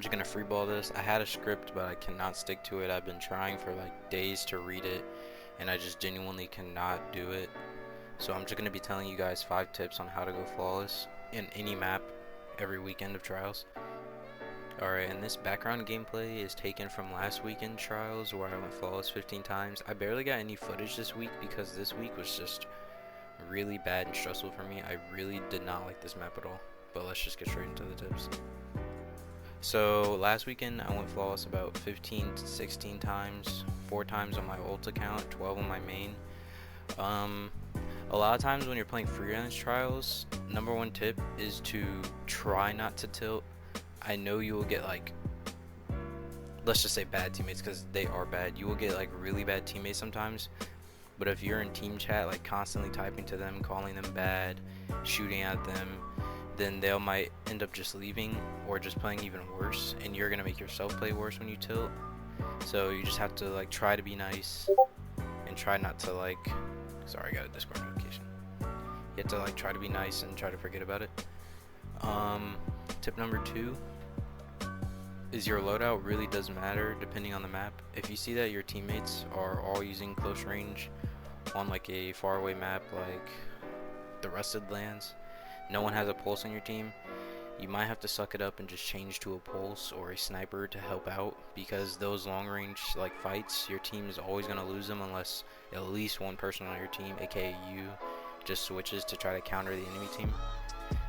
I'm just gonna freeball this. I had a script, but I cannot stick to it. I've been trying for like days to read it, and I just genuinely cannot do it. So I'm just gonna be telling you guys 5 tips on how to go flawless in any map every weekend of trials. Alright, and this background gameplay is taken from last weekend trials where I went flawless 15 times. I barely got any footage this week because this week was just really bad and stressful for me. I really did not like this map at all. But let's just get straight into the tips. So last weekend I went flawless about 15 to 16 times, 4 times on my ult account, 12 on my main. A lot of times when you're playing freelance trials, number 1 tip is to try not to tilt. I know you will get like, let's just say bad teammates, because they are bad. You will get like really bad teammates sometimes, but if you're in team chat like constantly typing to them, calling them bad, shooting at them, then they might end up just leaving or just playing even worse, and you're gonna make yourself play worse when you tilt. So you just have to like try to be nice and try not to like, sorry, I got a Discord notification. You have to like try to be nice and try to forget about it. Tip number 2 is your loadout really does matter depending on the map. If you see that your teammates are all using close range on like a faraway map like the Rusted Lands, no one has a pulse on your team, you might have to suck it up and just change to a pulse or a sniper to help out, because those long range like fights, your team is always going to lose them unless at least one person on your team, aka you, just switches to try to counter the enemy team.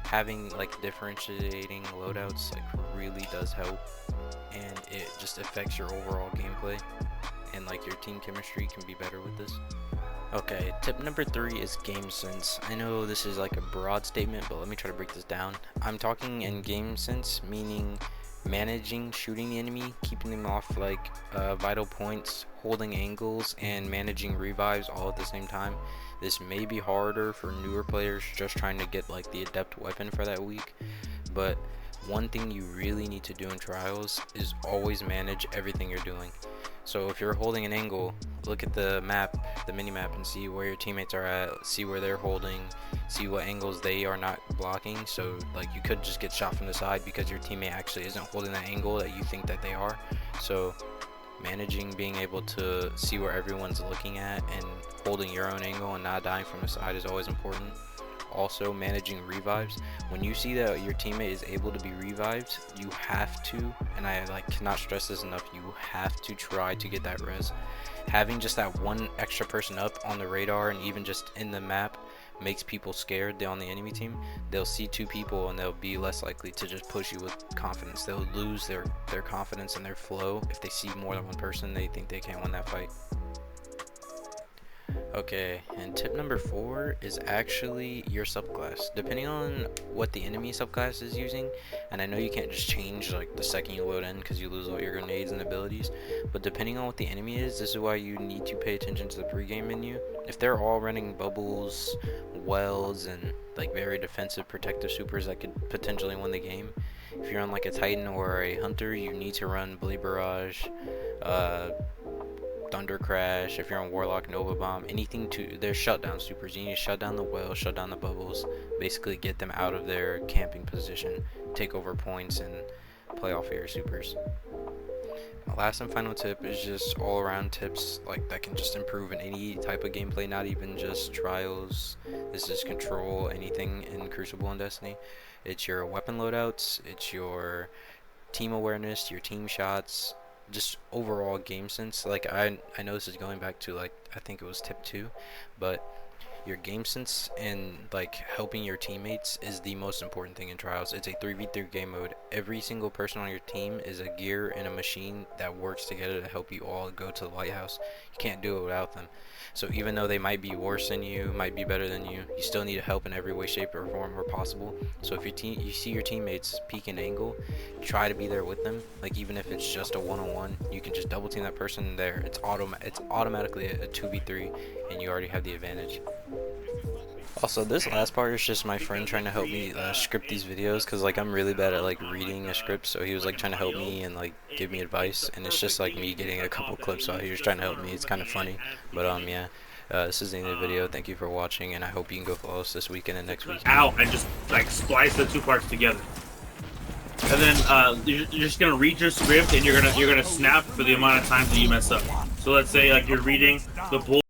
Having like differentiating loadouts like really does help, and it just affects your overall gameplay, and like your team chemistry can be better with this. Okay, tip number 3 is Gamesense. I know this is like a broad statement, but let me try to break this down. I'm talking in Gamesense, meaning managing shooting the enemy, keeping them off like vital points, holding angles, and managing revives all at the same time. This may be harder for newer players just trying to get like the adept weapon for that week, but one thing you really need to do in trials is always manage everything you're doing. So if you're holding an angle, look at the map, the mini map, and see where your teammates are at, see where they're holding, see what angles they are not blocking. So like you could just get shot from the side because your teammate actually isn't holding that angle that you think that they are. So managing being able to see where everyone's looking at and holding your own angle and not dying from the side is always important. Also managing revives. When you see that your teammate is able to be revived, you have to, and I like cannot stress this enough, you have to try to get that res. Having just that one extra person up on the radar and even just in the map makes people scared on the enemy team. They'll see 2 people and they'll be less likely to just push you with confidence. They'll lose their confidence and their flow if they see more than one person. They think they can't win that fight. Okay, and tip number 4 is actually your subclass. Depending on what the enemy subclass is using, and I know you can't just change like the second you load in because you lose all your grenades and abilities, but depending on what the enemy is, this is why you need to pay attention to the pregame menu. If they're all running bubbles, welds, and like very defensive protective supers that could potentially win the game, if you're on like a Titan or a Hunter, you need to run Blade Barrage, Thunder Crash. If you're on Warlock, Nova Bomb, anything to their shutdown supers. You need to shut down the well, shut down the bubbles, basically get them out of their camping position, take over points, and play off of your supers. Last and final tip is just all around tips like that can just improve in any type of gameplay, not even just trials. This is control, anything in Crucible and Destiny. It's your weapon loadouts, it's your team awareness, your team shots, just overall game sense. Like I know this is going back to like I think it was tip 2, but your game sense and like helping your teammates is the most important thing in trials. It's a 3v3 game mode. Every single person on your team is a gear and a machine that works together to help you all go to the lighthouse. You can't do it without them. So even though they might be worse than you, might be better than you still need help in every way, shape, or form or possible. So if you see your teammates peek an angle, try to be there with them. Like even if it's just a one-on-one, you can just double team that person there. It's automatically a 2v3, and you already have the advantage. Also, this last part is just my friend trying to help me script these videos, because like I'm really bad at like reading a script, so he was like trying to help me and like give me advice, and it's just like me getting a couple clips while he was trying to help me. It's kind of funny, but yeah, this is the end of the video. Thank you for watching, and I hope you can go flawless this weekend and next week. Out and just like splice the 2 parts together. and then you're just gonna read your script, and you're gonna snap for the amount of times that you mess up. So let's say like you're reading the bull.